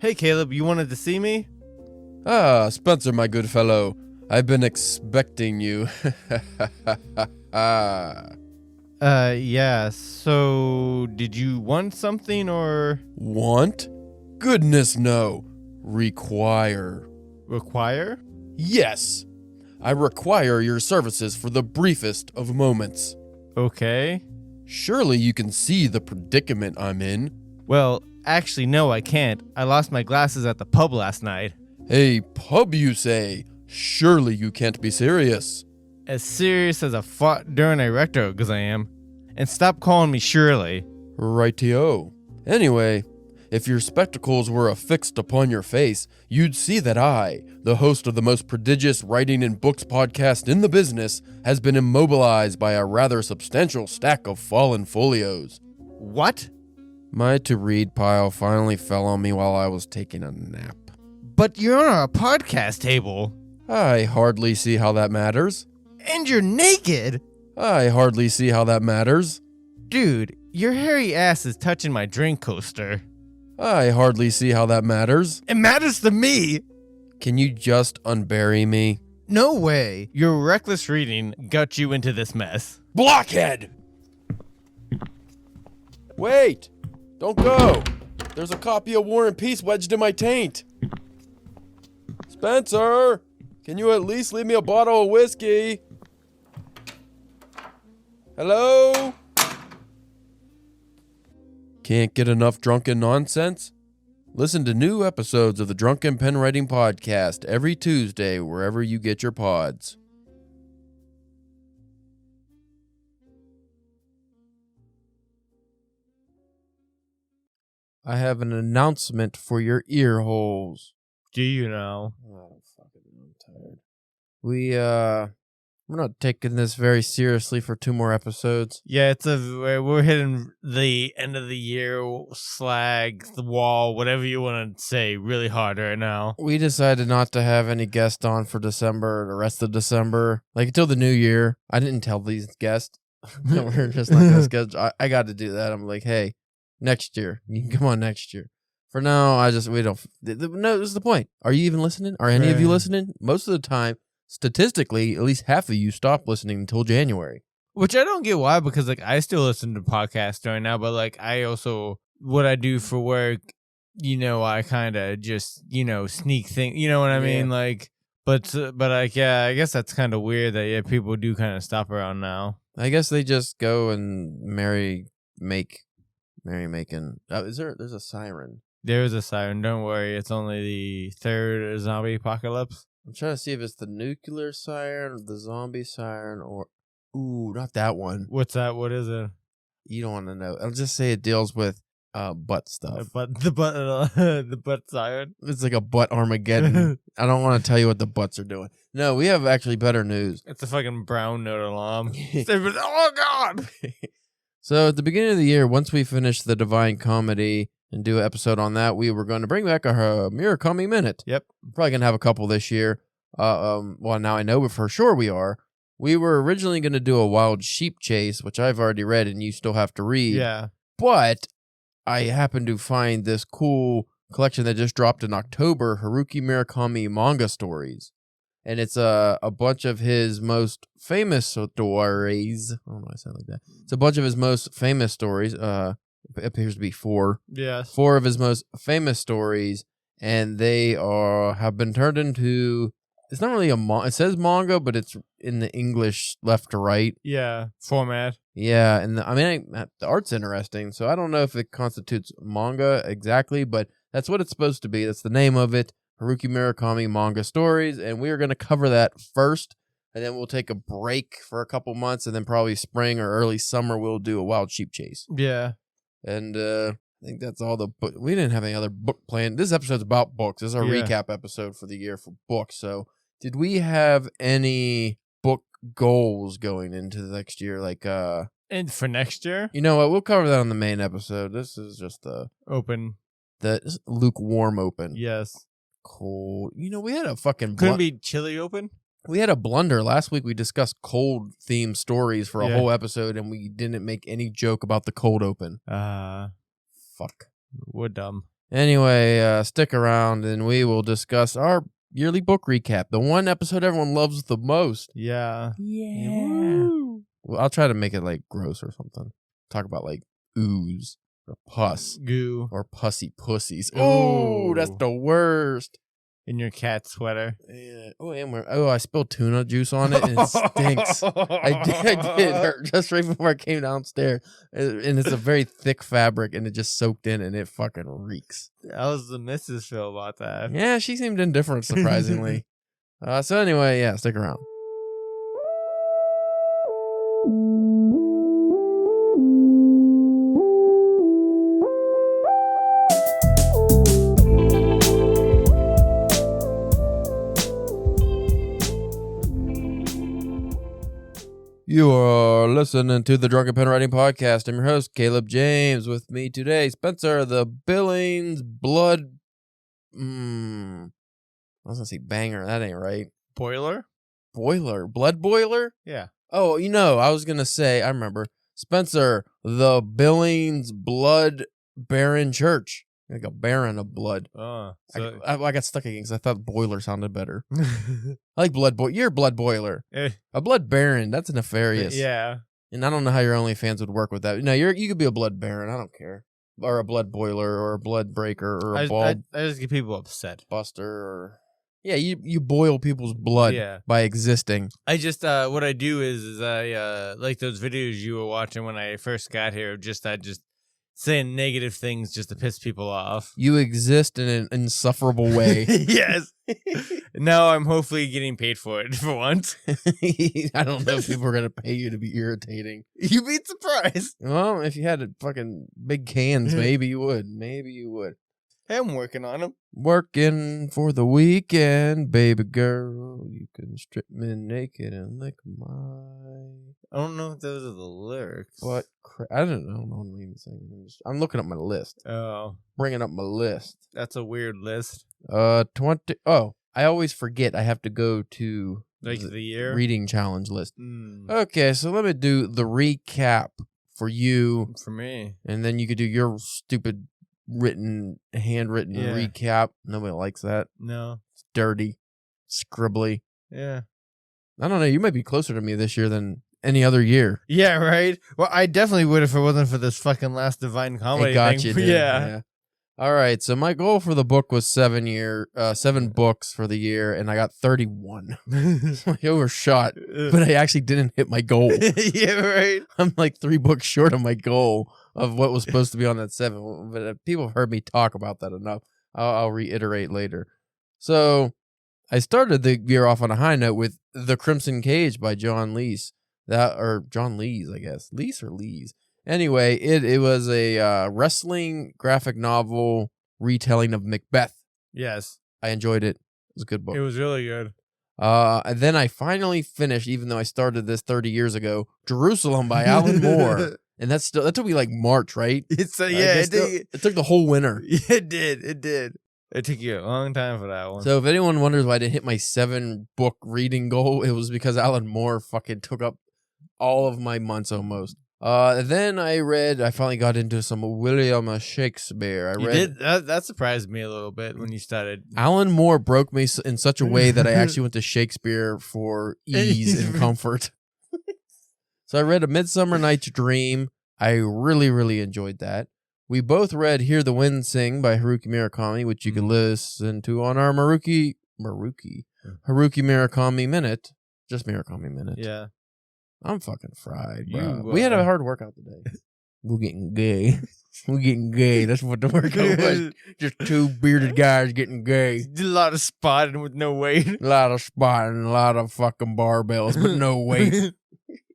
Hey Caleb, you wanted to see me? Ah, Spencer, my good fellow. I've been expecting you. Yeah, so did you want something or Want? Goodness no. Require. require? Yes. I require your services for the briefest of moments. Okay. Surely you can see the predicament I'm in. Well, actually no, I can't. I lost my glasses at the pub last night. A pub, you say? Surely you can't be serious. As serious as a fought during a recto, cause I am. And stop calling me Shirley. Rightio. Anyway, if your spectacles were affixed upon your face, you'd see that I, the host of the most prodigious writing and books podcast in the business, has been immobilized by a rather substantial stack of fallen folios. What? My to-read pile finally fell on me while I was taking a nap. But you're on a podcast table. I hardly see how that matters. And you're naked! I hardly see how that matters. Dude, your hairy ass is touching my drink coaster. I hardly see how that matters. It matters to me! Can you just unbury me? No way. Your reckless reading got you into this mess. Blockhead! Wait! Don't go! There's a copy of War and Peace wedged in my taint. Spencer! Can you at least leave me a bottle of whiskey? Hello? Can't get enough drunken nonsense? Listen to new episodes of the Drunken Pen Writing Podcast every Tuesday wherever you get your pods. I have an announcement for your ear holes. Do you know? Oh, fucking, I'm tired. We're not taking this very seriously for 2 more episodes. Yeah, we're hitting the end of the year slag, the wall, whatever you want to say, really hard right now. We decided not to have any guests on for December, the rest of December, like until the new year. I didn't tell these guests. We're just not going to schedule. I got to do that. I'm like, hey, next year. You can come on next year. For now, we don't. No, this is the point. Are you even listening? Are any of you listening? Most of the time, statistically, at least half of you stop listening until January. Which I don't get why, because like I still listen to podcasts right now, but like I also, what I do for work, I kind of just, sneak things, you know what I mean? Like, but like, yeah, I guess that's kind of weird that, people do kind of stop around now. I guess they just go and marry making. There's a siren. There is a siren. Don't worry. It's only the third zombie apocalypse. I'm trying to see if it's the nuclear siren, or the zombie siren, or... Ooh, not that one. What's that? What is it? You don't want to know. I'll just say it deals with butt stuff. The butt siren. It's like a butt Armageddon. I don't want to tell you what the butts are doing. No, we have actually better news. It's a fucking brown note alarm. Oh, God! So at the beginning of the year, once we finish the Divine Comedy and do an episode on that, we were going to bring back our Murakami Minute. Yep. Probably going to have a couple this year. Well, now I know for sure we are. We were originally going to do a Wild Sheep Chase, which I've already read and you still have to read. Yeah. But I happened to find this cool collection that just dropped in October, Haruki Murakami manga stories. And it's a bunch of his most famous stories. I don't know why I sound like that. It's a bunch of his most famous stories. It appears to be 4. Yes. 4 of his most famous stories, and they have been turned into. It's not really it says manga, but it's in the English left to right. Yeah, format. Yeah, and the art's interesting, so I don't know if it constitutes manga exactly, but that's what it's supposed to be. That's the name of it, Haruki Murakami Manga Stories, and we are going to cover that first, and then we'll take a break for a couple months, and then probably spring or early summer we'll do a Wild Sheep Chase. Yeah. And I think that's all we didn't have any other book planned. This episode's about books. This is our recap episode for the year for books. So did we have any book goals going into the next year? Like, and for next year? You know what? We'll cover that on the main episode. This is just the lukewarm open. Yes. Cold. We had a fucking... Couldn't be chilly open? We had a blunder. Last week we discussed cold themed stories for a whole episode, and we didn't make any joke about the cold open. Fuck. We're dumb. Anyway, stick around and we will discuss our yearly book recap. The one episode everyone loves the most. Yeah. Woo. Well, I'll try to make it like gross or something. Talk about like ooze or pus. Goo. Or pussy pussies. Ooh. Oh, that's the worst. In your cat sweater. Yeah. Oh, I spilled tuna juice on it and it stinks. I did. Just right before I came downstairs. And it's a very thick fabric and it just soaked in and it fucking reeks. How does the missus feel about that? Yeah, she seemed indifferent, surprisingly. So anyway, yeah, stick around. You are listening to the Drunken Pen Writing Podcast. I'm your host, Caleb James. With me today, Spencer, the Billings Blood... I was going to say banger. That ain't right. Boiler? Blood boiler? Yeah. Oh, I was going to say, I remember. Spencer, the Billings Blood Baron Church. Like a baron of blood. Oh. So... I got stuck again because I thought boiler sounded better. I like blood boiler. You're a blood boiler. A blood baron. That's nefarious. Yeah. And I don't know how your OnlyFans would work with that. No, you could be a blood baron. I don't care. Or a blood boiler or a blood breaker or a ball I just get people upset. buster or... Yeah, you boil people's blood by existing. I just, what I do is I, like those videos you were watching when I first got here, I just saying negative things just to piss people off. You exist in an insufferable way. Yes. Now I'm hopefully getting paid for it for once. I don't know if people are going to pay you to be irritating. You'd be surprised. Well, if you had a fucking big cans, maybe you would. Hey, I'm working on them. Working for the weekend, baby girl. You can strip me naked and lick my... I don't know if those are the lyrics. What? I don't know what I'm even saying. I'm looking up my list. Oh. Bringing up my list. That's a weird list. 20... Oh, I always forget I have to go to... Like the year? Reading challenge list. Okay, so let me do the recap for you. For me. And then you could do your stupid handwritten recap. Nobody likes that. No. It's dirty. Scribbly. Yeah. I don't know. You might be closer to me this year than any other year. Yeah, right? Well, I definitely would if it wasn't for this fucking last Divine Comedy thing. You, dude. Yeah. All right. So my goal for the book was 7 books for the year, and I got 31. I overshot, but I actually didn't hit my goal. Yeah, right? I'm like 3 books short of my goal of what was supposed to be on that 7. But people have heard me talk about that enough. I'll reiterate later. So I started the year off on a high note with The Crimson Cage by John Lees. John Lees, I guess. Lees or Lees? Anyway, it was a wrestling graphic novel retelling of Macbeth. Yes. I enjoyed it. It was a good book. It was really good. And then I finally finished, even though I started this 30 years ago, Jerusalem by Alan Moore. And that took me like March, right? It took the whole winter. Yeah, it did. It took you a long time for that one. So if anyone wonders why I didn't hit my 7-book reading goal, it was because Alan Moore fucking took up all of my months almost. Then I finally got into some William Shakespeare. That surprised me a little bit when you started. Alan Moore broke me in such a way that I actually went to Shakespeare for ease and comfort. So I read A Midsummer Night's Dream. I really, really enjoyed that. We both read Hear the Wind Sing by Haruki Murakami, which you can listen to on our Haruki Murakami Minute. Just Murakami Minute. Yeah. I'm fucking fried, bro. We had a hard workout today. We're getting gay. That's what the workout was. Just 2 bearded guys getting gay. Did a lot of spotting with no weight. A lot of spotting, a lot of fucking barbells, but no weight.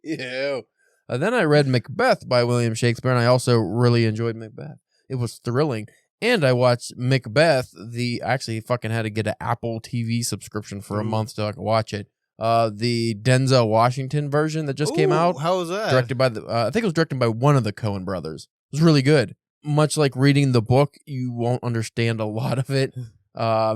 Yeah. Then I read Macbeth by William Shakespeare, and I also really enjoyed Macbeth. It was thrilling. And I watched Macbeth. I actually fucking had to get an Apple TV subscription for a month so I could watch it. The Denzel Washington version that just came out. How was that? Directed by I think it was directed by one of the Coen brothers. It was really good. Much like reading the book, you won't understand a lot of it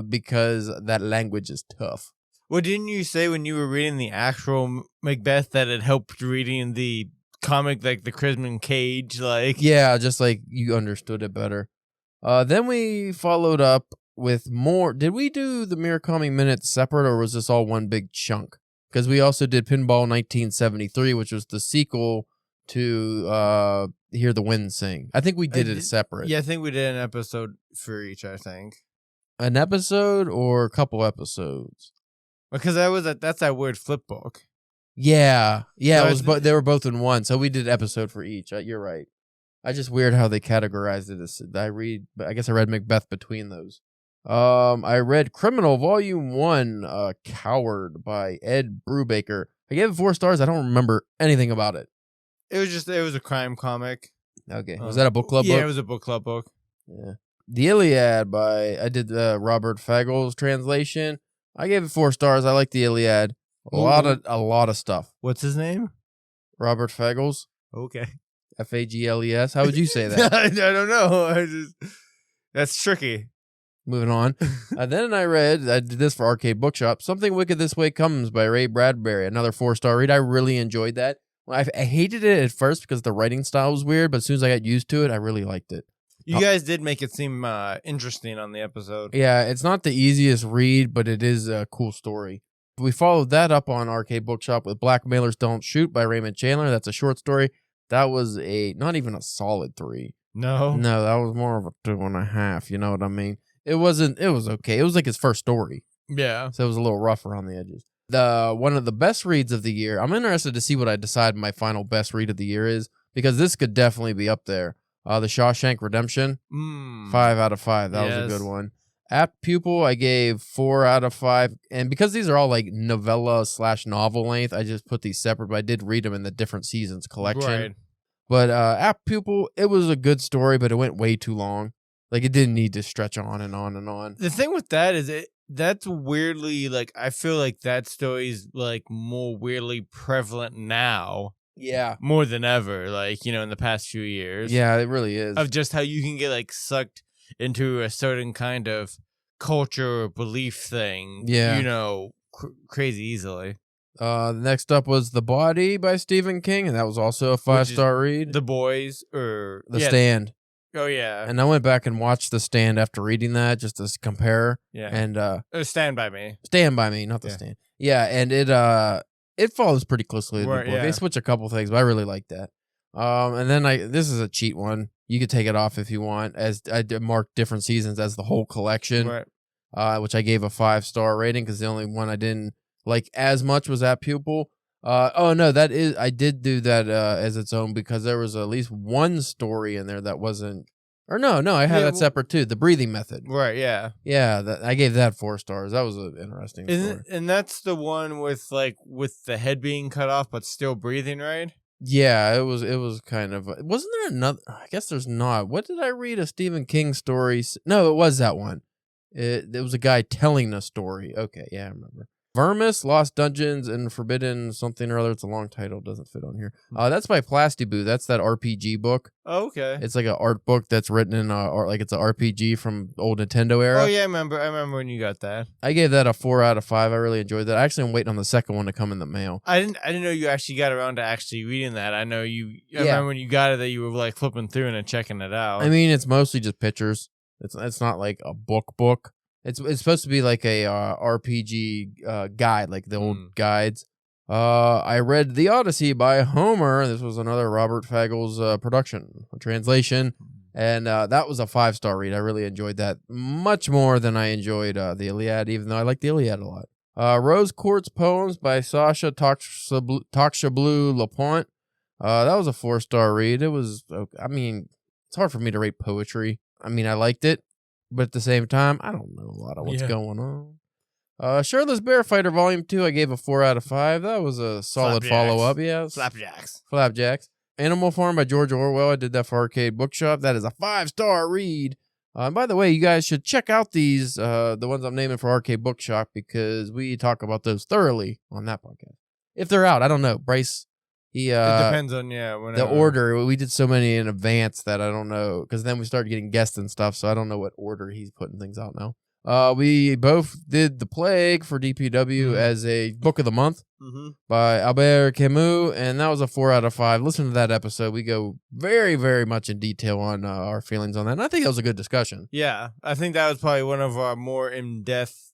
because that language is tough. Well, didn't you say when you were reading the actual Macbeth that it helped reading the comic, like The Crimson Cage? Like, yeah, just like you understood it better. Then we followed up with more. Did we do the Murakami Minutes separate, or was this all one big chunk? Because we also did Pinball 1973, which was the sequel to Hear the Wind Sing. I think we did it separate. Yeah, I think we did an episode for each, I think. An episode or a couple episodes? Because that's that weird flip book. Yeah. So it was. They were both in one, so we did an episode for each. You're right. I just weird how they categorized it. I guess I read Macbeth between those. I read Criminal Volume 1, Coward by Ed Brubaker. I gave it 4 stars. I don't remember anything about it. It was a crime comic. Okay. Was that a book club book? Yeah, it was a book club book. Yeah. The Iliad I did Robert Fagel's translation. I gave it 4 stars. I like the Iliad. A lot of stuff. What's his name? Robert Fagel's. Okay. Fagles. How would you say that? I don't know. That's tricky. Moving on. Then I did this for Arcade Bookshop. Something Wicked This Way Comes by Ray Bradbury. Another 4-star read. I really enjoyed that. I hated it at first because the writing style was weird, but as soon as I got used to it, I really liked it. You guys did make it seem interesting on the episode. Yeah, it's not the easiest read, but it is a cool story. We followed that up on Arcade Bookshop with Blackmailers Don't Shoot by Raymond Chandler. That's a short story. That was not even a solid 3. No, that was more of a 2.5. You know what I mean? It was okay. It was like his first story. Yeah. So it was a little rough around the edges. One of the best reads of the year. I'm interested to see what I decide my final best read of the year is, because this could definitely be up there. The Shawshank Redemption, 5 out of 5. That was a good one. Apt Pupil, I gave 4 out of 5. And because these are all like novella/novel length, I just put these separate, but I did read them in the different seasons collection. Right. But Apt Pupil, it was a good story, but it went way too long. Like, it didn't need to stretch on and on and on. The thing with that is that's weirdly, like, I feel like that story's like more weirdly prevalent now. Yeah. More than ever, like, in the past few years. Yeah, it really is. Of just how you can get like sucked into a certain kind of culture or belief thing. Yeah. Crazy easily. Next up was The Body by Stephen King, and that was also a 5-star read. The Boys or The Stand. Oh yeah. And I went back and watched The Stand after reading that just to compare. Yeah. And Stand By Me. Stand By Me, not The Stand. Yeah, and it follows pretty closely to the book. Yeah. They switch a couple things, but I really like that. And then this is a cheat one. You could take it off if you want, as I marked different seasons as the whole collection, right. Which I gave a 5-star rating because the only one I didn't like as much was Apt Pupil. I did do that as its own because there was at least one story in there that wasn't. Or no, I had that separate too. The Breathing Method. Right, yeah. Yeah, I gave that 4 stars. That was an interesting story. And that's the one with the head being cut off but still breathing, right? Yeah, it was kind of. Wasn't there another? I guess there's not. What did I read? A Stephen King story? No, it was that one. It was a guy telling a story. Okay, yeah, I remember. Vermis, Lost Dungeons, and Forbidden something or other. It's a long title. Doesn't fit on here. That's by Plastiboo. That's that RPG book. Oh, okay. It's like an art book that's written in like it's an RPG from old Nintendo era. Oh yeah, I remember when you got that. I gave that a 4 out of 5. I really enjoyed that. Actually, I'm waiting on the second one to come in the mail. I didn't know you actually got around to actually reading that. I know you. I remember when you got it that you were like flipping through and checking it out. I mean, it's mostly just pictures. It's not like a book. It's supposed to be like a RPG guide, like the old guides. I read The Odyssey by Homer. This was another Robert Fagel's production, translation. And that was a 5-star read. I really enjoyed that much more than I enjoyed the Iliad, even though I like the Iliad a lot. Rose Quartz Poems by Sasha Tokshablu LaPointe. That was a 4-star read. It was, I mean, it's hard for me to rate poetry. I mean, I liked it. But at the same time, I don't know a lot of what's going on. Shirtless Bear Fighter Volume 2, I gave a 4 out of 5. That was a solid follow-up. Yeah, Flapjacks. Animal Farm by George Orwell. I did that for Arcade Bookshop. That is a 5-star read. And by the way, you guys should check out these, the ones I'm naming for Arcade Bookshop, because we talk about those thoroughly on that podcast. If they're out, I don't know. Bryce, it depends on whenever. The order. We did so many in advance that I don't know, because then we started getting guests and stuff, so I don't know what order he's putting things out now. We both did The Plague for DPW as a book of the month by Albert Camus, and that was a 4 out of 5. Listen to that episode. We go very, very much in detail on our feelings on that, and I think that was a good discussion. Yeah, I think that was probably one of our more in-depth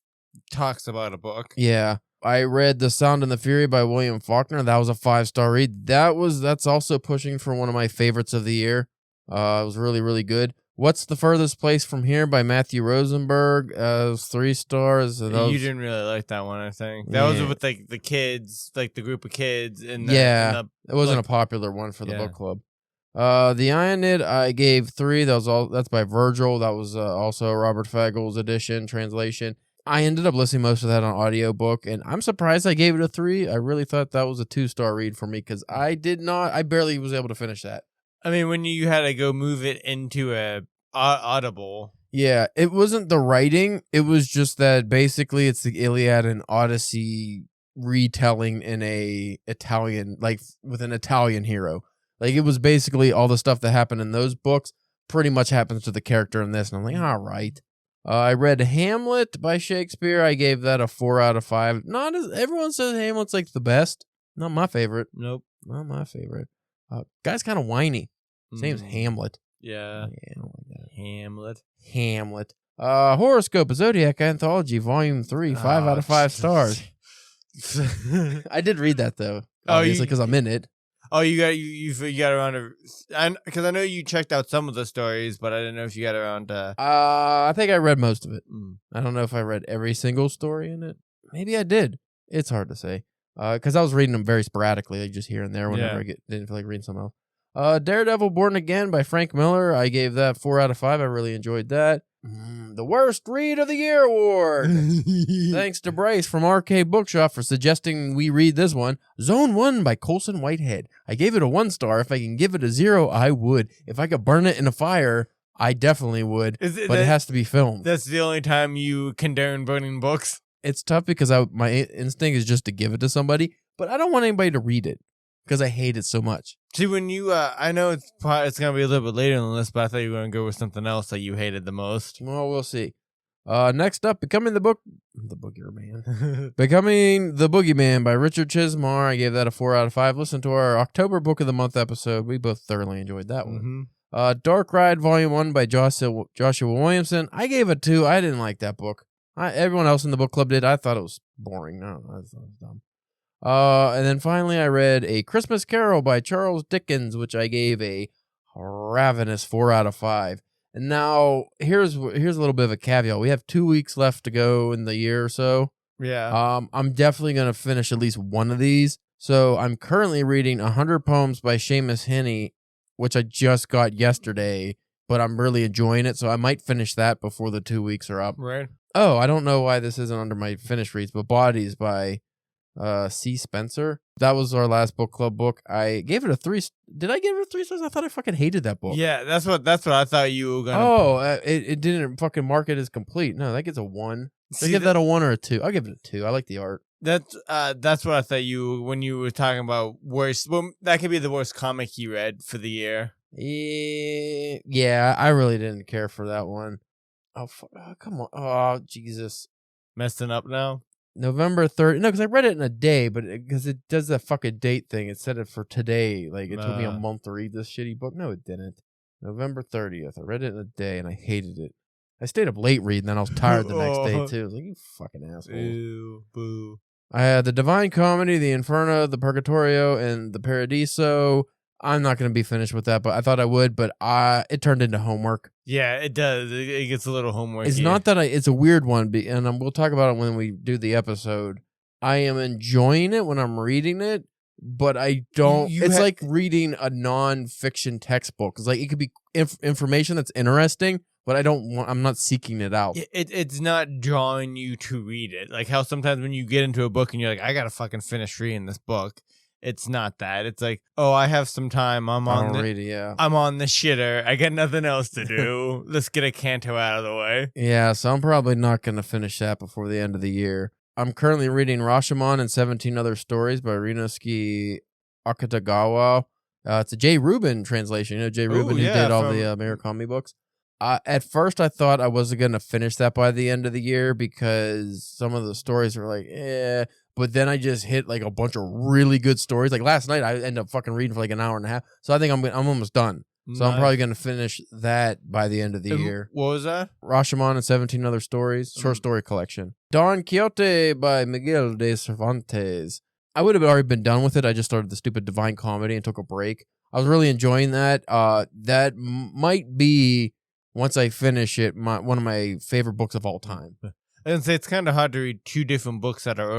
talks about a book. Yeah. I read The Sound and the Fury by William Faulkner. That was a 5-star read. That's also pushing for one of my favorites of the year. It was really, really good. What's the Furthest Place from Here by Matthew Rosenberg? It was 3 stars. You didn't really like that one, I think. That was with like the kids, like the group of kids. It wasn't a popular one for the book club. The Ionid I gave 3. That's by Virgil. That was also Robert Fagel's edition, translation. I ended up listening most of that on audiobook, and I'm surprised I gave it a 3. I really thought that was a 2-star read for me because I barely was able to finish that. I mean, when you had to go move it into a Audible. Yeah, it wasn't the writing. It was just that basically it's the Iliad and Odyssey retelling in a Italian, like with an Italian hero. Like it was basically all the stuff that happened in those books pretty much happens to the character in this. And I'm like, all right. I read Hamlet by Shakespeare. I gave that a 4 out of 5. Not as everyone says Hamlet's like the best. Not my favorite. Nope. Not my favorite. Guy's kind of whiny. His name's Hamlet. Yeah. I don't like that. Hamlet. Horoscope, a Zodiac Anthology, Volume 3, 5 out of 5 stars. I did read that though. Obviously, because I'm in it. Oh, you got around to, because I know you checked out some of the stories, but I didn't know if you got around to. I think I read most of it. I don't know if I read every single story in it. Maybe I did. It's hard to say. Because I was reading them very sporadically, like just here and there whenever I didn't feel like reading something else. Daredevil Born Again by Frank Miller. I gave that 4 out of 5. I really enjoyed that. The Worst Read of the Year Award. Thanks to Bryce from RK Bookshop for suggesting we read this one. Zone 1 by Colson Whitehead. I gave it a 1 star. If I can give it a 0, I would. If I could burn it in a fire, I definitely would. But it has to be filmed. That's the only time you condone burning books? It's tough because my instinct is just to give it to somebody, but I don't want anybody to read it because I hate it so much. See, when you, I know it's going to be a little bit later on the list, but I thought you were going to go with something else that you hated the most. Well, we'll see. Next up, Becoming the Boogeyman. Becoming the Boogeyman by Richard Chismar. I gave that a 4 out of 5. Listen to our October Book of the Month episode. We both thoroughly enjoyed that one. Dark Ride Volume 1 by Joshua Williamson. I gave it 2. I didn't like that book. Everyone else in the book club did. I thought it was boring. No, I thought it was dumb. And then finally, I read A Christmas Carol by Charles Dickens, which I gave a ravenous 4 out of 5. And now here's a little bit of a caveat. We have 2 weeks left to go in the year or so. Yeah. I'm definitely gonna finish at least one of these. So I'm currently reading 100 Poems by Seamus Heaney, which I just got yesterday, but I'm really enjoying it. So I might finish that before the 2 weeks are up. Right. Oh, I don't know why this isn't under my finished reads, but Bodies by C. Spencer. That was our last book club book. I gave it a 3. Did I give it a 3 stars? I thought I fucking hated that book. Yeah, that's what I thought you were gonna. Oh, it didn't fucking mark it as complete. No, that gets a 1. I give that a 1 or a 2. I'll give it a 2. I like the art. That's what I thought when you were talking about worst. Well, that could be the worst comic you read for the year. Yeah, I really didn't care for that one. Oh, come on. Oh, Jesus. Messing up now? November 3rd. No, because I read it in a day, but because it does that fucking date thing. It said it for today. Like, it took me a month to read this shitty book. No, it didn't. November 30th. I read it in a day, and I hated it. I stayed up late reading, then I was tired the next day, too. I was like, you fucking asshole. Ew, boo. I had The Divine Comedy, The Inferno, The Purgatorio, and The Paradiso. I'm not going to be finished with that, but I thought I would, but it turned into homework. Yeah, it does. It gets a little homework. It's not that it's a weird one, and we'll talk about it when we do the episode. I am enjoying it when I'm reading it, but I don't. It's like reading a non-fiction textbook. It's like it could be information that's interesting, but I'm not seeking it out. It's not drawing you to read it. Like how sometimes when you get into a book and you're like, I gotta fucking finish reading this book. It's not that. It's like, oh, I have some time. I'm on the shitter. I got nothing else to do. Let's get a canto out of the way. Yeah, so I'm probably not going to finish that before the end of the year. I'm currently reading Rashomon and 17 Other Stories by Rinosuke Akutagawa. It's a Jay Rubin translation. You know Jay Rubin who did all the Murakami books. At first, I thought I wasn't going to finish that by the end of the year because some of the stories were like, eh. But then I just hit like a bunch of really good stories. Like last night, I ended up fucking reading for like an hour and a half. So I think I'm almost done. So I'm probably going to finish that by the end of the year. What was that? Rashomon and 17 Other Stories, short story collection. Don Quixote by Miguel de Cervantes. I would have already been done with it. I just started the stupid Divine Comedy and took a break. I was really enjoying that. That might be, once I finish it, one of my favorite books of all time. I was gonna say it's kind of hard to read two different books that are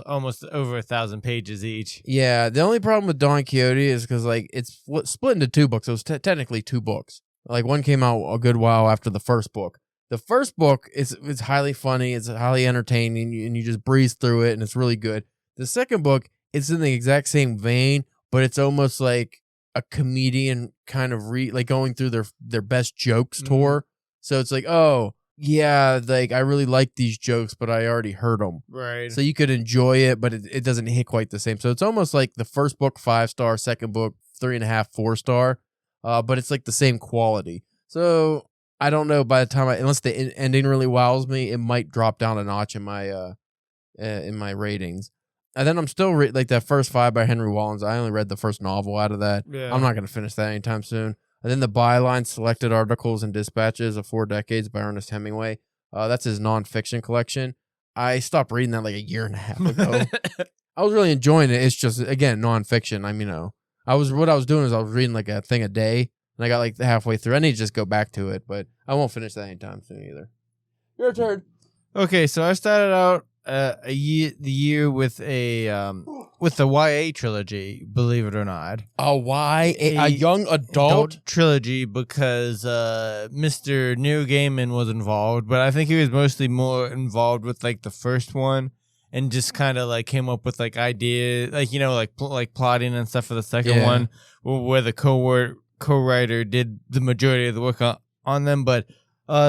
almost over 1,000 pages each. Yeah, the only problem with Don Quixote is because like it's split into two books. It was technically two books. Like one came out a good while after the first book. The first book is highly funny. It's highly entertaining, and you just breeze through it, and it's really good. The second book, it's in the exact same vein, but it's almost like a comedian kind of like going through their best jokes tour. So it's like, oh. Yeah, like I really like these jokes, but I already heard them. Right. So you could enjoy it, but it doesn't hit quite the same. So it's almost like the first book 5-star, second book 3.5, 4-star, but it's like the same quality. So I don't know. By the time unless the ending really wows me, it might drop down a notch in my ratings. And then I'm still like that first 5 by Henry Rollins. I only read the first novel out of that. Yeah. I'm not going to finish that anytime soon. And then the Byline Selected Articles and Dispatches of 4 Decades by Ernest Hemingway. That's his nonfiction collection. I stopped reading that like a year and a half ago. I was really enjoying it. It's just, again, nonfiction. What I was doing is I was reading like a thing a day, and I got like halfway through. I need to just go back to it, but I won't finish that anytime soon either. Your turn. Okay, so I started out the year with the YA trilogy, believe it or not. A young adult trilogy, because Mr. Neil Gaiman was involved, but I think he was mostly more involved with like the first one, and just kind of like came up with like ideas, like like plotting and stuff for the second one, where the co-writer did the majority of the work on them. But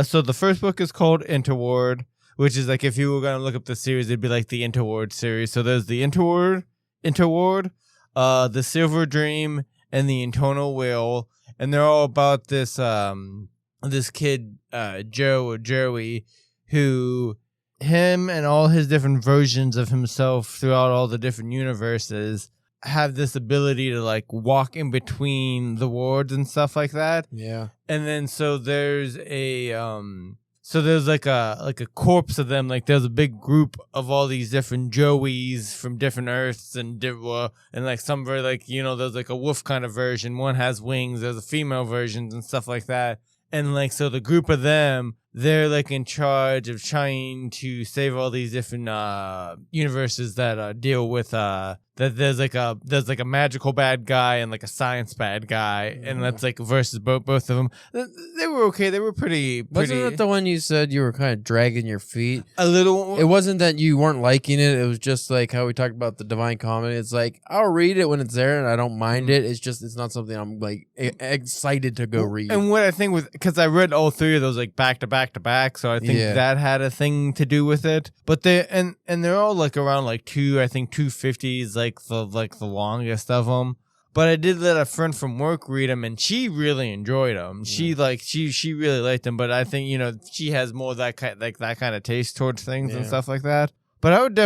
so the first book is called Interward, which is like, if you were going to look up the series, it'd be like the Interward series. So there's the Interward, the Silver Dream, and the Intonal Will. And they're all about this kid, Joe or Joey, who him and all his different versions of himself throughout all the different universes have this ability to like walk in between the wards and stuff like that. Yeah. And then so there's there's like a corpse of them. Like there's a big group of all these different Joeys from different Earths, and like some very like, there's like a wolf kind of version. One has wings. There's a female versions and stuff like that. And like, so the group of them, they're like in charge of trying to save all these different universes that deal with that there's like a magical bad guy and like a science bad guy, and that's like versus both of them. They were okay. They were pretty. Wasn't that the one you said you were kind of dragging your feet a little? It wasn't that you weren't liking it. It was just like how we talked about the Divine Comedy. It's like, I'll read it when it's there and I don't mind it. It's just, it's not something I'm like excited to go read. And what I think because I read all 3 of those like back to back, so I think that had a thing to do with it. But they're all like around like 250s, like the longest of them. But I did let a friend from work read them, and she really enjoyed them. Yeah. She really liked them. But I think she has more that kind of taste towards things and stuff like that. But I would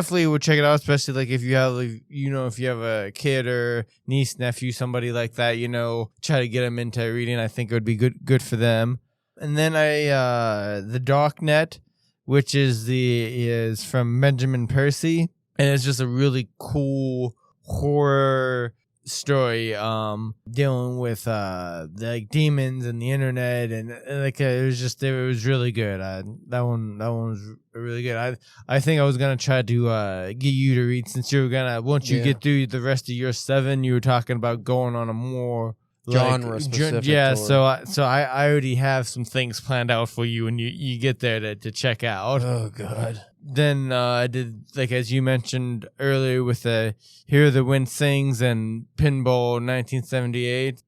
check it out, especially like if you have if you have a kid or niece, nephew, somebody like that, try to get them into reading. I think it would be good for them. And then the Darknet, which is from Benjamin Percy, and it's just a really cool horror story dealing with like demons and the internet, and like it was really good. That one was really good. I think I was gonna try to get you to read, since you were gonna, once you get through the rest of your 7, you were talking about going on a more genre specific tour. So I already have some things planned out for you when you get there to check out. Oh god. Then I did, like as you mentioned earlier, with Hear the Wind Sings and Pinball 1978.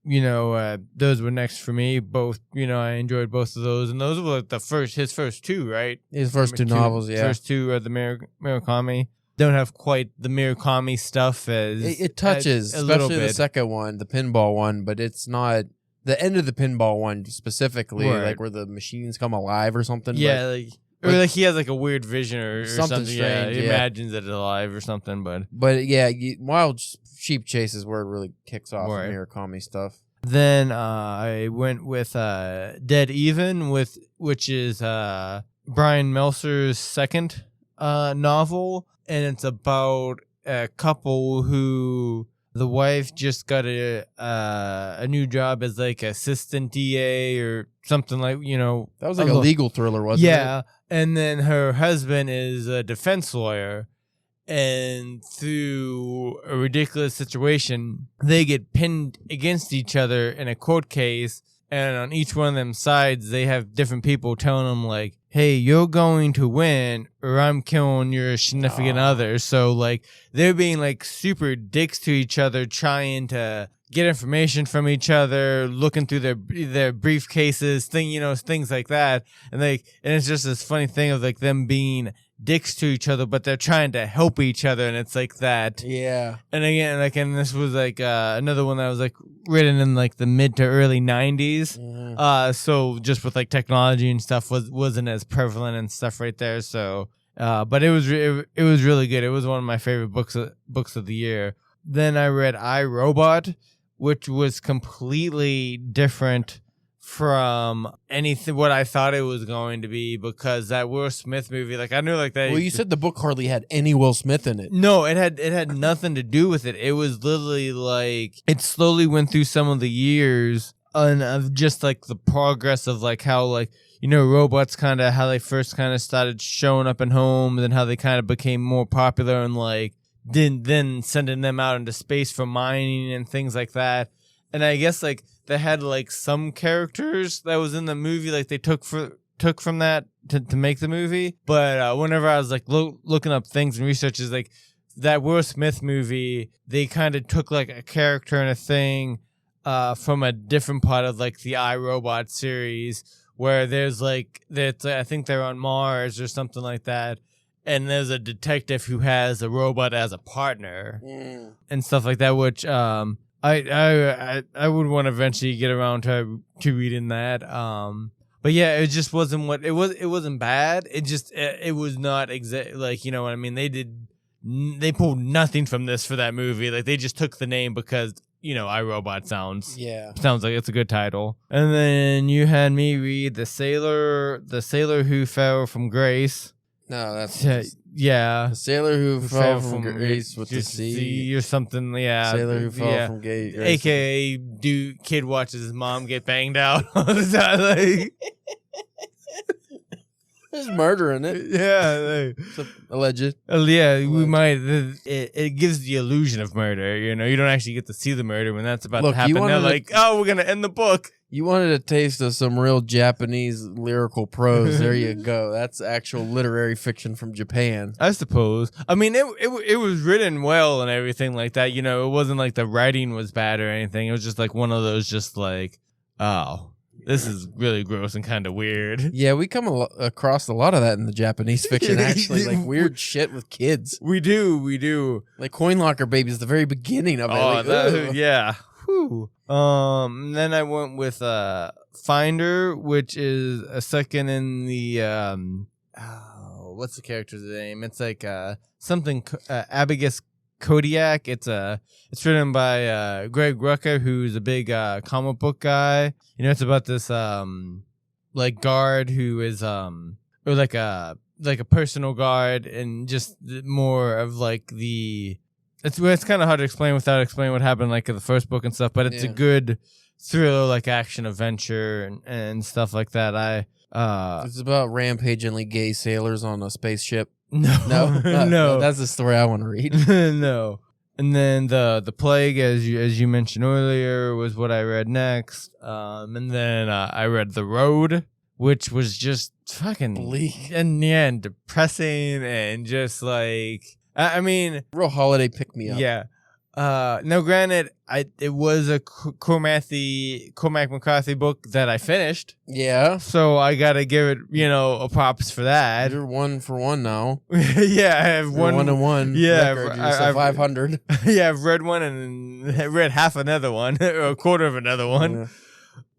Those were next for me. Both, I enjoyed both of those, and those were like his first 2, right? His first 2 novels, yeah. First 2 of the Murakami. Don't have quite the Murakami stuff as it touches, as a especially little bit. The second one, the pinball one, but it's not the end of the pinball one specifically, Right. like where the machines come alive or something. Yeah, or like he has like a weird vision or something something. Yeah, strange, he yeah. imagines it alive or something. But yeah, Wild Sheep Chase is where it really kicks off Right. in Murakami stuff. Then I went with Dead Even, which is Brian Meltzer's second novel, and it's about a couple who the wife just got a new job as like assistant DA or something like, you know. That was like a legal thriller, wasn't it? Yeah, and then her husband is a defense lawyer. And through a ridiculous situation, they get pinned against each other in a court case. And on each one of them sides, they have different people telling them, like, hey, you're going to win or I'm killing your significant other. So, like, they're being, like, super dicks to each other, trying to get information from each other, looking through their briefcases, things like that. And it's just this funny thing of, like, them being dicks to each other, but they're trying to help each other, and it's like that. Yeah. And again, like, and this was like another one that was like written in like the mid to early 90s. Mm-hmm. So just with like technology and stuff wasn't as prevalent and stuff right there. So, but it was really good. It was one of my favorite books of the year. Then I read I, Robot, which was completely different from anything what I thought it was going to be, because that Will Smith movie, like, I knew like that. Well, you said the book hardly had any Will Smith in it. No, it had nothing to do with it. It was literally like it slowly went through some of the years and of just like the progress of like how, like, you know, robots kind of how they first kind of started showing up in homes and how they kind of became more popular and like then sending them out into space for mining and things like that. And I guess like they had like some characters that was in the movie, like they took from that to make the movie. But whenever I was like looking up things and researches, like that Will Smith movie, they kind of took like a character and a thing from a different part of like the iRobot series, where there's like that I think they're on Mars or something like that. And there's a detective who has a robot as a partner and stuff like that, which I would want to eventually get around to reading that. But yeah, it just wasn't what it was. It wasn't bad. It was not like, you know what I mean? They pulled nothing from this for that movie. Like they just took the name because, you know, iRobot sounds like it's a good title. And then you had me read The Sailor Who Fell from Grace. No, that's The Sailor Who fell from grace with the sea or something. Yeah, Sailor Who fell from grace. AKA, kid watches his mom get banged out all the time. Like, there's murder in it. Yeah, alleged. We might. It gives the illusion of murder. You know, you don't actually get to see the murder when that's about to happen. They're like, oh, we're gonna end the book. You wanted a taste of some real Japanese lyrical prose. There you go. That's actual literary fiction from Japan. I suppose. I mean, it was written well and everything like that. You know, it wasn't like the writing was bad or anything. It was just like one of those just like, oh, this is really gross and kind of weird. Yeah, we come across a lot of that in the Japanese fiction, actually. Like weird shit with kids. We do. Like Coin Locker Baby is the very beginning of it. Like, yeah. Whew. Then I went with Finder, which is a second in the what's the character's name? It's like something Abigail Kodiak. It's written by Greg Rucka, who's a big comic book guy. You know, it's about this like guard who is or like a personal guard, and just more of like the. It's kind of hard to explain without explaining what happened like in the first book and stuff, but it's a good thriller, like action adventure and stuff like that. It's about rampagingly gay sailors on a spaceship. No, that's the story I want to read. No. And then the Plague, as you mentioned earlier, was what I read next. And then I read The Road, which was just fucking bleak and depressing and just like. I mean, real holiday pick me up. Yeah. Now, granted, it was a Cormac McCarthy book that I finished. Yeah. So I gotta give it, a props for that. You're 1 for 1 now. Yeah, I have You're 1-1. Yeah, I've 500. Yeah, I've read one and read half another one or a quarter of another one.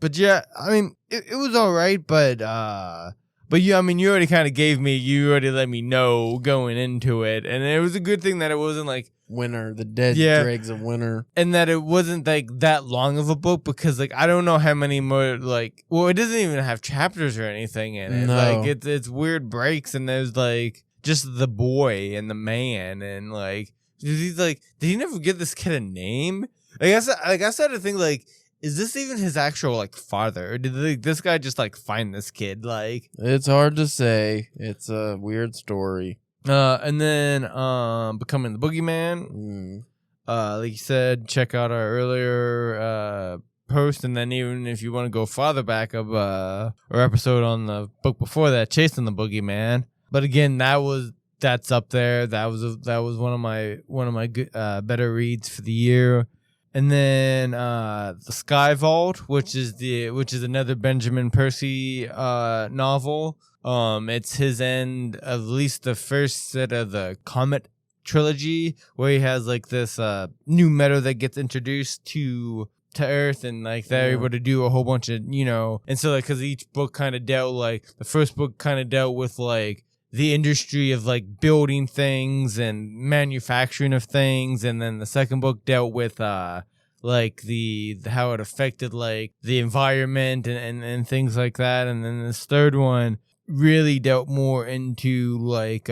But yeah, I mean, it was all right, but you, I mean, you already already let me know going into it, and it was a good thing that it wasn't like Winter, the dead dregs of winter, and that it wasn't like that long of a book, because like I don't know how many more, like, well, it doesn't even have chapters or anything in it. No. Like it's weird breaks, and there's like just the boy and the man, and like did he never give this kid a name? I started to think, like, is this even his actual like father, or did this guy just like find this kid? Like, it's hard to say. It's a weird story. And then becoming the boogeyman. Like you said, check out our earlier post, and then even if you want to go farther back of our episode on the book before that, chasing the boogeyman. But again, that's up there. That was one of my good, better reads for the year. And then the Sky Vault, which is another Benjamin Percy novel. It's his end of at least the first set of the Comet trilogy, where he has like this new metal that gets introduced to Earth, and like they're able to do a whole bunch of, and so like, because each book kind of dealt, like the first book kind of dealt with like the industry of like building things and manufacturing of things, and then the second book dealt with like the how it affected like the environment and things like that, and then this third one really dealt more into like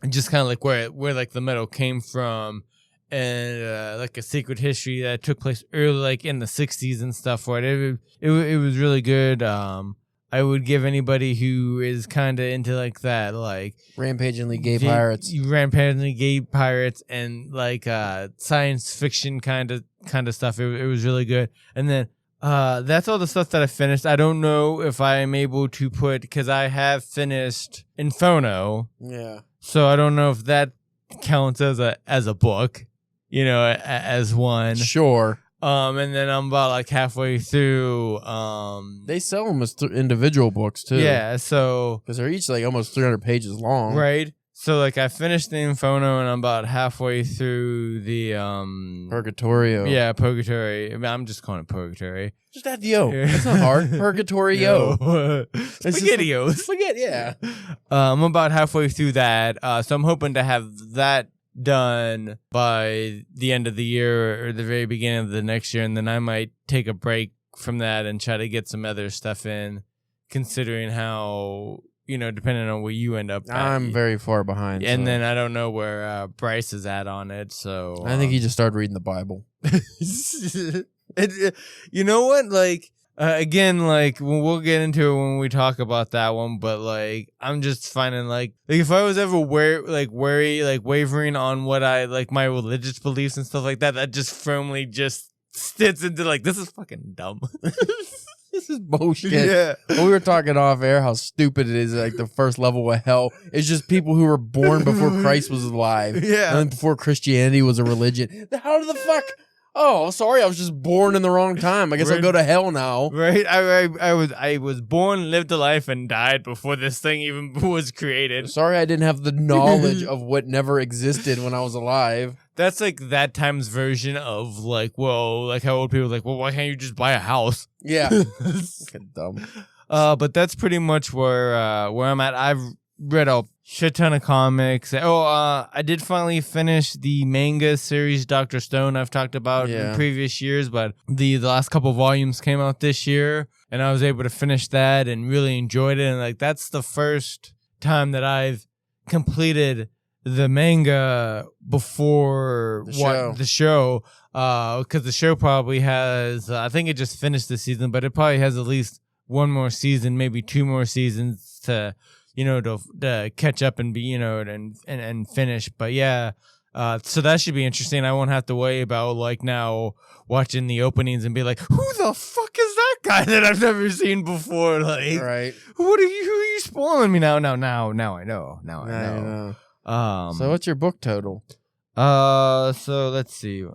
just kind of like where like the metal came from, and like a secret history that took place early, like in the 60s and stuff. Right, it was really good. I would give anybody who is kind of into like that, like rampagingly gay pirates, and like science fiction kind of stuff. It was really good. And then that's all the stuff that I finished. I don't know if I am able to put, because I have finished Inferno. Yeah. So I don't know if that counts as a book, as one. Sure. And then I'm about like halfway through. They sell them as individual books too. Yeah, so because they're each like almost 300 pages long. Right. So like I finished the Inferno, and I'm about halfway through the Purgatorio. Yeah, Purgatory. I mean, I'm just calling it Purgatory. Just add the O. That's not hard. Purgatorio. Spaghetti-O. Spaghetti. Yeah. I'm about halfway through that. So I'm hoping to have that done by the end of the year or the very beginning of the next year, and then I might take a break from that and try to get some other stuff in, considering how, depending on where you end up at. I'm very far behind. And then I don't know where Bryce is at on it, so I think he just started reading the Bible. You know what, like again, like we'll get into it when we talk about that one, but like I'm just finding like if I was ever wavering on what I like my religious beliefs and stuff like that, that just firmly just sits into like, this is fucking dumb. This is bullshit. Yeah. When we were talking off air how stupid it is, like the first level of hell is just people who were born before Christ was alive. Yeah. And before Christianity was a religion. How the fuck? Oh, sorry, I was just born in the wrong time. I guess I'll go to hell now. Right? I was born, lived a life, and died before this thing even was created. Sorry I didn't have the knowledge of what never existed when I was alive. That's like that time's version of like, well, like how old people are like, well, why can't you just buy a house? Yeah. Fucking dumb. But that's pretty much where I'm at. I've read a shit ton of comics. I did finally finish the manga series Dr. Stone I've talked about in previous years, but the last couple volumes came out this year, and I was able to finish that and really enjoyed it. And like that's the first time that I've completed the manga before the show, because the show probably has I think it just finished this season, but it probably has at least one more season, maybe two more seasons to to catch up and be and finish. But yeah, so that should be interesting. I won't have to worry about like now watching the openings and be like, who the fuck is that guy that I've never seen before? Like, right? Who are you spoiling me now? Now I know. Now I know. So what's your book total? So let's see.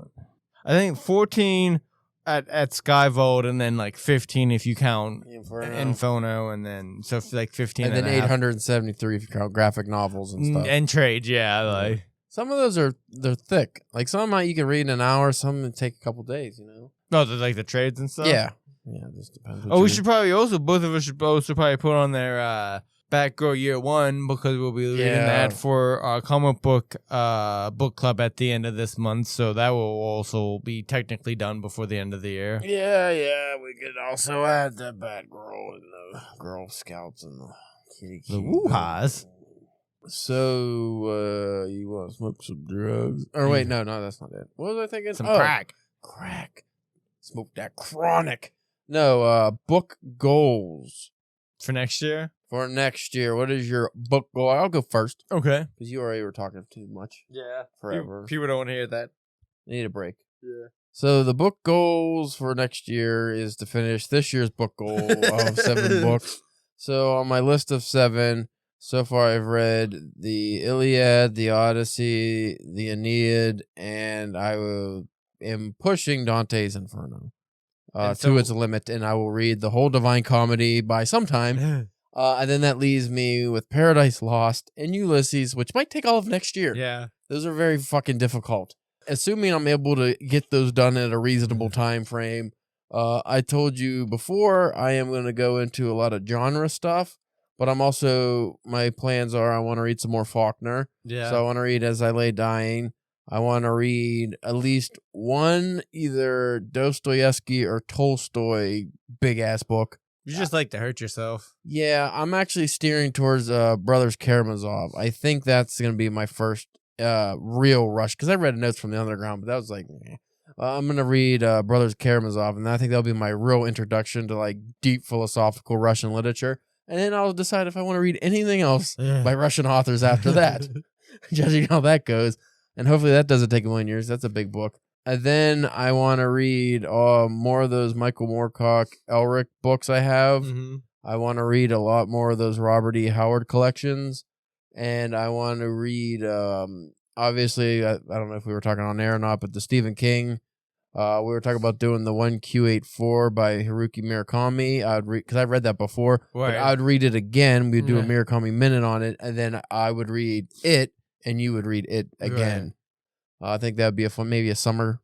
I think 14 at Skyvolt, and then like 15 if you count Inferno, and then so like 15, and then 873 if you count graphic novels and stuff and trades. Yeah, like some of those they're thick. Like some you can read in an hour, some take a couple days. Oh, like the trades and stuff. Yeah. Yeah, it just depends. We should probably also, both of us should also probably put on there Batgirl Year 1, because we'll be reading that for our comic book book club at the end of this month. So that will also be technically done before the end of the year. Yeah. We could also add the Batgirl and the Girl Scouts and the kitty. The woo-has. So, you want to smoke some drugs? Or wait, no, that's not it. What was I thinking? Some crack. Crack. Smoke that chronic. No, book goals. For next year? For next year, what is your book goal? I'll go first. Okay. Because you already were talking too much. Yeah. Forever. People don't want to hear that. Need a break. Yeah. So the book goals for next year is to finish this year's book goal of 7 books. So on my list of 7, so far I've read the Iliad, the Odyssey, the Aeneid, and I am pushing Dante's Inferno to its limit, and I will read the whole Divine Comedy by sometime. And then that leaves me with Paradise Lost and Ulysses, which might take all of next year. Yeah. Those are very fucking difficult. Assuming I'm able to get those done at a reasonable time frame. I told you before, I am going to go into a lot of genre stuff, but my plans are I want to read some more Faulkner. Yeah. So I want to read As I Lay Dying. I want to read at least one either Dostoevsky or Tolstoy big-ass book. You just like to hurt yourself. Yeah, I'm actually steering towards Brothers Karamazov. I think that's going to be my first real rush, because I read notes from the Underground, but that was like, I'm going to read Brothers Karamazov, and I think that'll be my real introduction to like deep philosophical Russian literature. And then I'll decide if I want to read anything else by Russian authors after that, judging how that goes. And hopefully that doesn't take 1 million years. That's a big book. And then I want to read more of those Michael Moorcock, Elric books I have. Mm-hmm. I want to read a lot more of those Robert E. Howard collections. And I want to read, obviously, I don't know if we were talking on air or not, but the Stephen King. We were talking about doing the 1Q84 by Haruki Murakami. I would read, because I've read that before. Right. But I would read it again. We'd do a Murakami minute on it. And then I would read it, and you would read it again. Right. I think that would be maybe a summer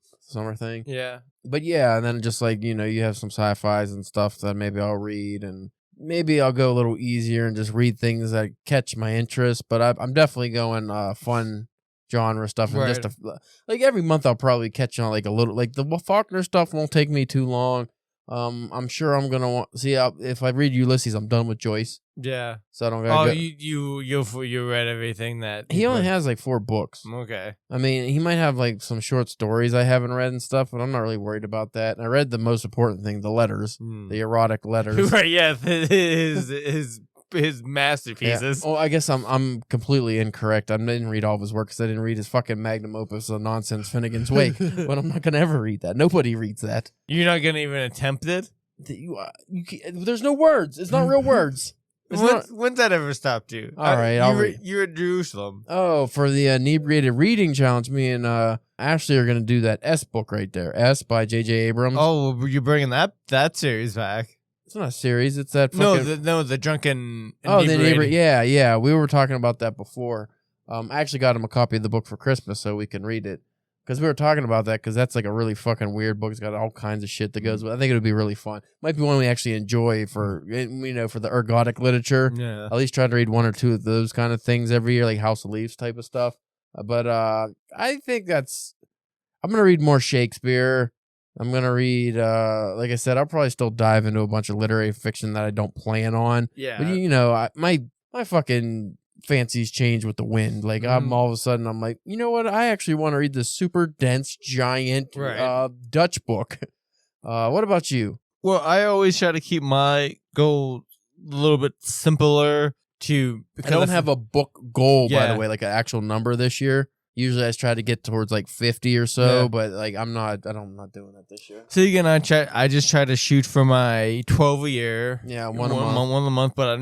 thing. Yeah. But yeah, and then just like, you have some sci-fis and stuff that maybe I'll read, and maybe I'll go a little easier and just read things that catch my interest. But I'm definitely going fun genre stuff. And just like every month I'll probably catch on like a little, like the Faulkner stuff won't take me too long. I'm sure I'm gonna if I read Ulysses, I'm done with Joyce. Yeah. So I don't gotta go. You read everything that he only has like 4 books. Okay. I mean, he might have like some short stories I haven't read and stuff, but I'm not really worried about that. And I read the most important thing, the letters, the erotic letters. Right. Yeah. His masterpieces. Yeah. Oh, I guess I'm completely incorrect. I didn't read all of his work because I didn't read his fucking magnum opus of nonsense, Finnegan's Wake. But I'm not gonna ever read that. Nobody reads that. You're not gonna even attempt it. There's no words. It's not real words. When's that ever stopped you? All right, you're at Jerusalem. Oh, for the inebriated reading challenge, me and Ashley are gonna do that S book right there. S by J.J. Abrams. Oh, you're bringing that series back. It's not a series. It's that fucking... the Drunken... Oh, the inebriated. Yeah. We were talking about that before. I actually got him a copy of the book for Christmas so we can read it. Because we were talking about that, because that's like a really fucking weird book. It's got all kinds of shit that goes with it. I think it would be really fun. Might be one we actually enjoy for the ergodic literature. Yeah. At least try to read 1 or 2 of those kind of things every year, like House of Leaves type of stuff. But I think I'm going to read more Shakespeare. I'm going to read, like I said, I'll probably still dive into a bunch of literary fiction that I don't plan on. Yeah. But, my fucking fancies change with the wind. Like, I'm all of a sudden, I'm like, you know what? I actually want to read this super dense, giant Dutch book. What about you? Well, I always try to keep my goal a little bit simpler I don't have a book goal, by the way, like an actual number this year. Usually I try to get towards like 50 or so, but like I'm not doing that this year. So again, I just try to shoot for my 12 a year. Yeah, one a month, but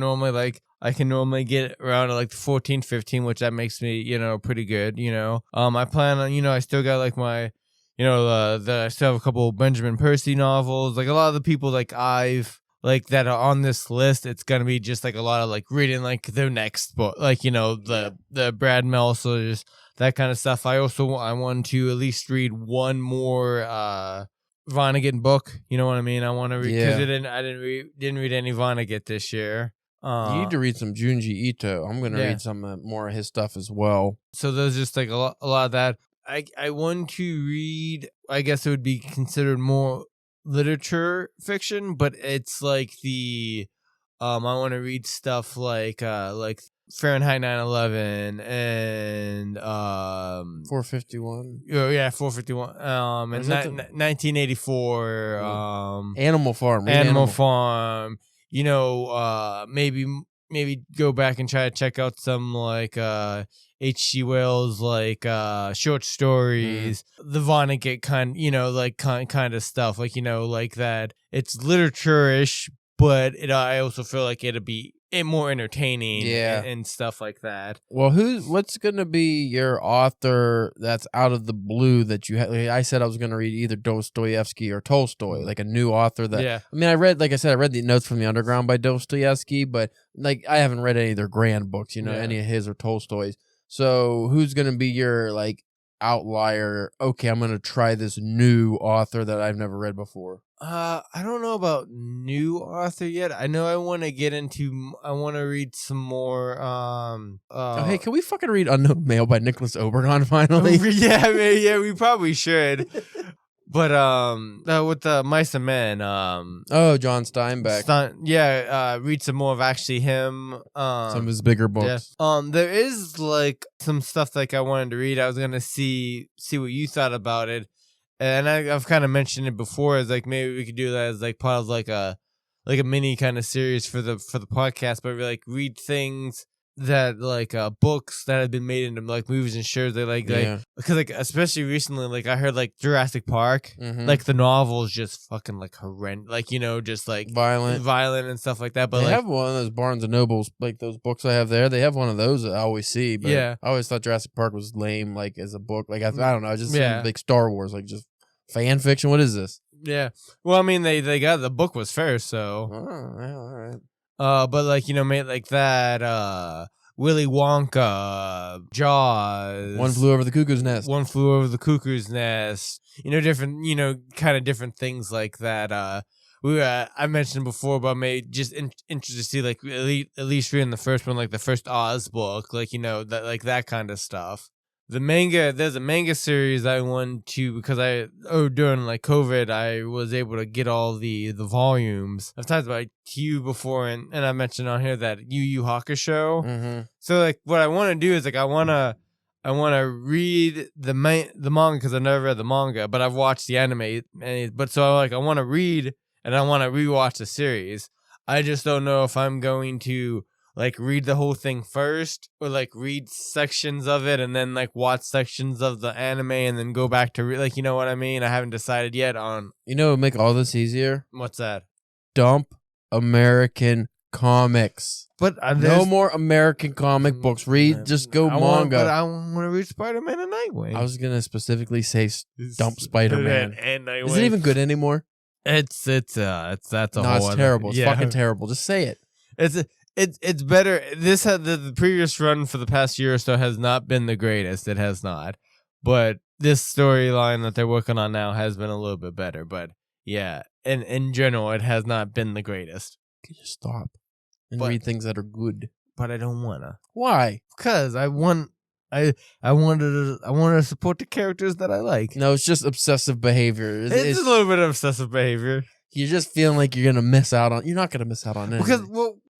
I can normally get around to like 14, 15, which that makes me, pretty good, I plan on, I still got like my, I still have a couple of Benjamin Percy novels, like a lot of the people like that are on this list, it's gonna be just like a lot of like reading like their next book, like the Brad Meltzer's, that kind of stuff. I want to at least read one more Vonnegut book. You know what I mean? I want to read because Yeah. I didn't read any Vonnegut this year. You need to read some Junji Ito. I'm gonna Yeah. read some more of his stuff as well. So there's just like a lot of that. I want to read. I guess it would be considered more literature fiction, but it's like the I want to read stuff like Fahrenheit 9/11 and 451. oh yeah 451 Or and is that 1984 Animal Farm. Read Animal Farm. You know, maybe go back and try to check out some like H.G. Wells like short stories, the Vonnegut kind, you know, like kind of stuff, like, you know, like that. It's literature-ish, but I also feel like it'd be more entertaining, and stuff like that. Well, what's gonna be your author that's out of the blue that you had? Like I said I was gonna read either Dostoevsky or Tolstoy, like a new author that. Yeah. I mean, I read the Notes from the Underground by Dostoevsky, but like I haven't read any of their grand books, you know, any of his or Tolstoy's. So who's gonna be your like outlier? Okay, I'm gonna try this new author that I've never read before. I don't know about new author yet. I know I want to read some more. Hey, can we fucking read Unknown Mail by Nicholas Obergon finally? yeah, we probably should. But with the Mice and Men, John Steinbeck. read some more of actually him. Some of his bigger books. Yeah. There is like some stuff like I wanted to read. I was gonna see what you thought about it. And I've kind of mentioned it before, as like maybe we could do that as like part of like a mini kind of series for the podcast, but we like read things that like books that have been made into like movies and shows. They like because like especially recently, like I heard like Jurassic Park, like the novel is just fucking like horrendous, like, you know, just like violent and stuff like that. But they like, have one of those Barnes and Nobles, like those books I have there. They have one of those that I always see. But I always thought Jurassic Park was lame, like as a book. Like I don't know, I just like Star Wars, like just fan fiction. What is this? Yeah. Well, I mean, they got the book was fair, so. Oh, yeah, all right. But like, you know, made like that, Willy Wonka, Jaws, One Flew Over the Cuckoo's Nest. One Flew Over the Cuckoo's Nest. You know, different, you know, kind of different things like that. I mentioned before, but I'm just interested to see like at least reading the first one, like the first Oz book, like, you know, that like that kind of stuff. There's a manga series I want to, because during like COVID, I was able to get all the volumes. I've talked about to you before, and I mentioned on here that Yu Yu Hakusho. Mm-hmm. So like what I want to do is like I want to read the manga because I've never read the manga, but I've watched the anime. But so like I want to read and I want to rewatch the series. I just don't know if I'm going to like read the whole thing first, or like read sections of it and then like watch sections of the anime and then go back to like, you know what I mean? I haven't decided yet on. You know what would make all this easier? What's that? Dump American comics. But no more American comic books. Just go manga. But I want to read Spider-Man and Nightwing. I was gonna specifically say dump Spider-Man. And Nightwing. Is it even good anymore? It's that's a whole. It's terrible. It's fucking terrible. Just say it. It's better. This had the previous run for the past year or so has not been the greatest. It has not. But this storyline that they're working on now has been a little bit better. But yeah, in general, it has not been the greatest. Could you stop and read things that are good? But I don't wanna. Why? Because I wanted to support the characters that I like. No, it's just obsessive behavior. It's a little bit of obsessive behavior. You're just feeling like you're gonna miss out on. You're not gonna miss out on anything.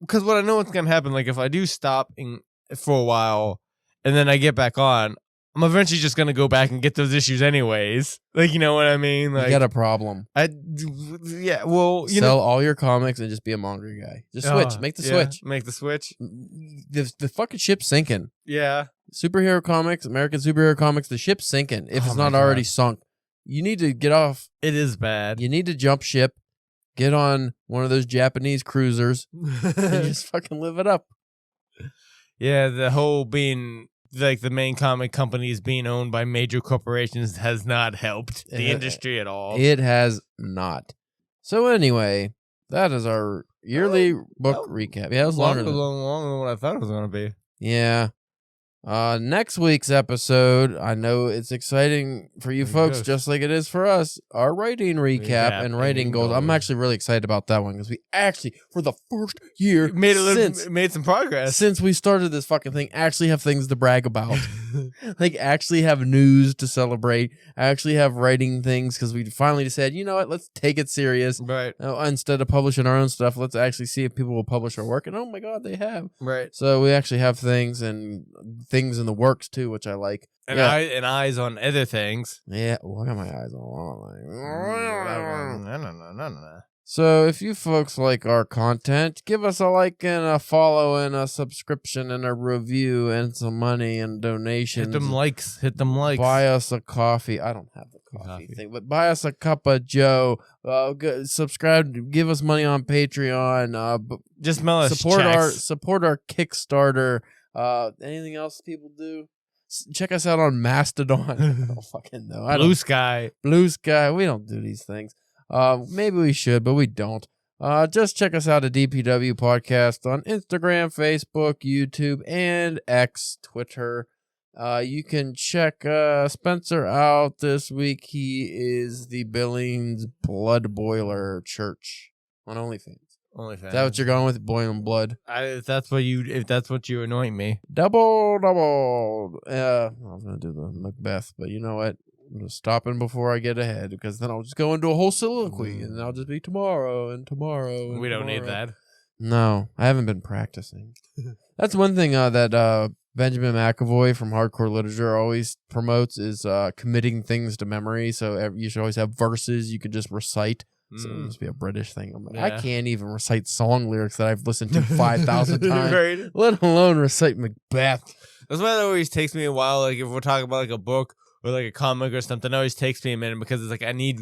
Because what I know what's gonna happen, like if I do stop for a while and then I get back on, I'm eventually just gonna go back and get those issues anyways. Like, you know what I mean? Like, you got a problem. Sell all your comics and just be a manga guy. Just switch. Make the switch. Make the switch. The fucking ship's sinking. Yeah. Superhero comics, American superhero comics, the ship's sinking. If it's not already sunk, you need to get off. It is bad. You need to jump ship. Get on one of those Japanese cruisers and just fucking live it up. Yeah, the whole being like the main comic companies being owned by major corporations has not helped the industry at all. It has not. So anyway, that is our yearly book recap. Yeah, it was longer than what I thought it was going to be. Yeah. Next week's episode, I know it's exciting for you folks, just like it is for us. Our writing recap and writing goals. I'm actually really excited about that one because we actually, for the first year, made some progress since we started this fucking thing. Actually, have things to brag about. Like, actually have news to celebrate. Actually have writing things because we finally said, you know what? Let's take it serious. Right. Instead of publishing our own stuff, let's actually see if people will publish our work. And oh my god, they have. Right. So we actually have things and things in the works too, which I like. And eyes on other things. Yeah, well, I got my eyes on. No. So if you folks like our content, give us a like and a follow and a subscription and a review and some money and donations. Hit them likes. Buy us a coffee. I don't have the coffee thing, but buy us a cup of Joe. Subscribe. Give us money on Patreon. Just mail us support our Kickstarter. Anything else people do? Check us out on Mastodon. I don't fucking know. Blue Sky. We don't do these things. Maybe we should, but we don't. Just check us out at DPW Podcast on Instagram, Facebook, YouTube, and X, Twitter. You can check Spencer out this week. He is the Billings Blood Boiler Church on OnlyFans. Is that what you're going with? Boiling blood? If that's what you anoint me. Double. I was going to do the Macbeth, but you know what? I'm just stopping before I get ahead because then I'll just go into a whole soliloquy and I'll just be tomorrow and tomorrow. And we don't need that. No, I haven't been practicing. That's one thing that Benjamin McAvoy from Hardcore Literature always promotes is committing things to memory. So you should always have verses you could just recite. So it must be a British thing. I'm like, I can't even recite song lyrics that I've listened to 5,000 times, right? Let alone recite Macbeth. That's why it always takes me a while. Like if we're talking about like a book or like a comic or something, it always takes me a minute because it's like I need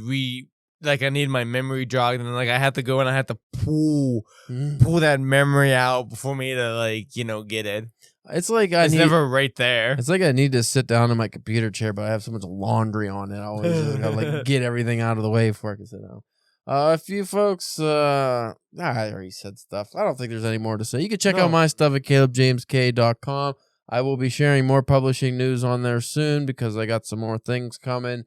my memory jogged, and like I have to go and I have to pull that memory out before me to get it. It's like it's never right there. It's like I need to sit down in my computer chair, but I have so much laundry on it. I always gotta get everything out of the way before I can sit down. If you folks, I already said stuff. I don't think there's any more to say. You can check out my stuff at calebjamesk.com. I will be sharing more publishing news on there soon because I got some more things coming.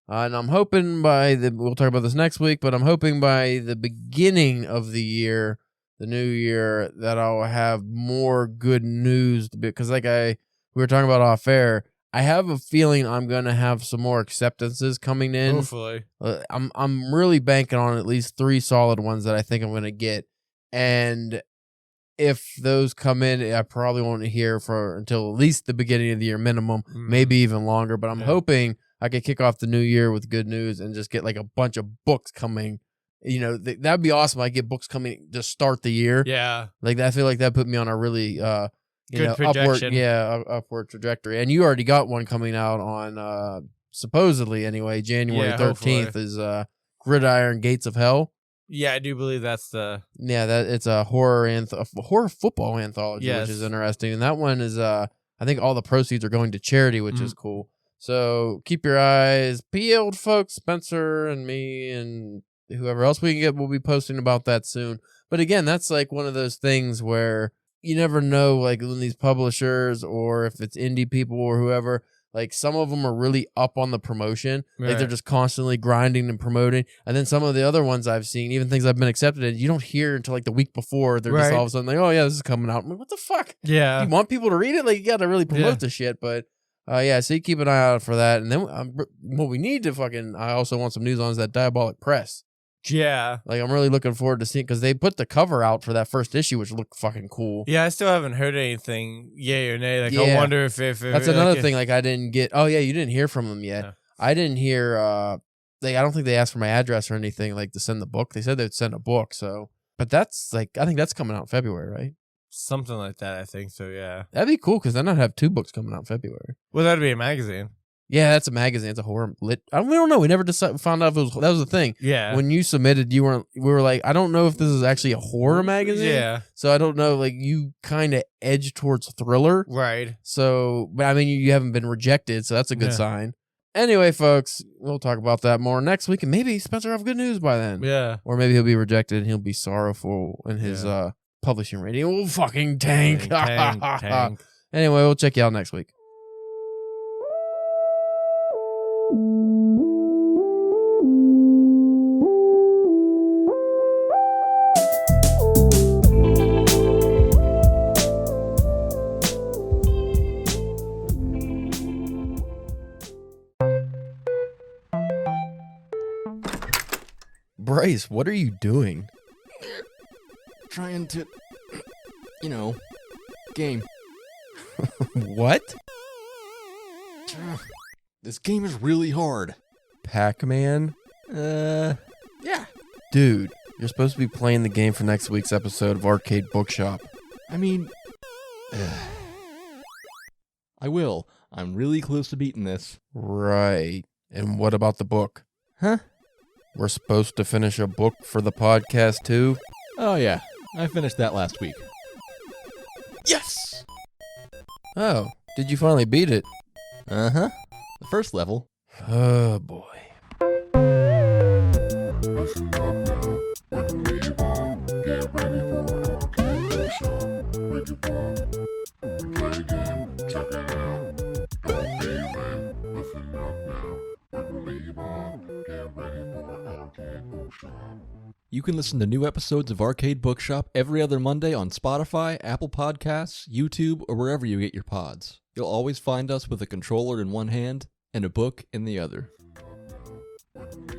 And I'm hoping we'll talk about this next week, but I'm hoping by the beginning of the year, the new year, that I'll have more good news because we were talking about off air. I have a feeling I'm going to have some more acceptances coming in. Hopefully. I'm really banking on at least 3 solid ones that I think I'm going to get. And if those come in, I probably won't hear until at least the beginning of the year minimum, maybe even longer. But I'm hoping I could kick off the new year with good news and just get like a bunch of books coming. You know, that'd be awesome. I get books coming to start the year. Yeah. Like I feel like that put me on a really good projection. Upward trajectory. And you already got one coming out on supposedly anyway, January 13th is Gridiron Gates of Hell. Yeah, I do believe that's it's a horror football anthology, which is interesting. And that one is I think all the proceeds are going to charity, which is cool. So keep your eyes peeled, folks. Spencer and me and whoever else we can get, we'll be posting about that soon. But again, that's like one of those things where you never know, like when these publishers or if it's indie people or whoever, like some of them are really up on the promotion. Right. Like they're just constantly grinding and promoting. And then some of the other ones I've seen, even things I've been accepted in, you don't hear until like the week before. They're just all of a sudden like, oh yeah, this is coming out. I'm like, what the fuck? Yeah. Do you want people to read it? Like you got to really promote the shit. But so you keep an eye out for that. And then what we need to I also want some news on is that Diabolic Press. Yeah. Like, I'm really looking forward to seeing, because they put the cover out for that first issue, which looked fucking cool. Yeah, I still haven't heard anything, yay or nay. Like, I wonder if that's another thing, like, I didn't get, oh, yeah, you didn't hear from them yet. No. I didn't hear, I don't think they asked for my address or anything, like, to send the book. They said they'd send a book, so, but that's, like, I think that's coming out in February, right? Something like that, I think so, yeah. That'd be cool, because then I'd have 2 books coming out in February. Well, that'd be a magazine. Yeah, that's a magazine. It's a horror lit. We don't know. We never found out if that was the thing. Yeah. When you submitted, we were like, I don't know if this is actually a horror magazine. Yeah. So I don't know. Like, you kind of edge towards thriller. Right. So, but I mean, you haven't been rejected, so that's a good sign. Anyway, folks, we'll talk about that more next week, and maybe Spencer will have good news by then. Yeah. Or maybe he'll be rejected and he'll be sorrowful in his publishing rating. We'll fucking tank. Tank. Anyway, we'll check you out next week. Bryce, what are you doing? Trying to, game. What? This game is really hard. Pac-Man? Yeah. Dude, you're supposed to be playing the game for next week's episode of Arcade Bookshop. I mean, I will. I'm really close to beating this. Right. And what about the book? Huh? We're supposed to finish a book for the podcast too? Oh, yeah. I finished that last week. Yes! Oh, did you finally beat it? Uh-huh. The first level. Oh, boy. Listen up now, when we leave on, get ready for Arcade Bookshop. With your phone, play a game, check it out. Don't be lame, listen up now, when we leave on, get ready for Arcade Bookshop. You can listen to new episodes of Arcade Bookshop every other Monday on Spotify, Apple Podcasts, YouTube, or wherever you get your pods. You'll always find us with a controller in one hand and a book in the other. Listen up now, when we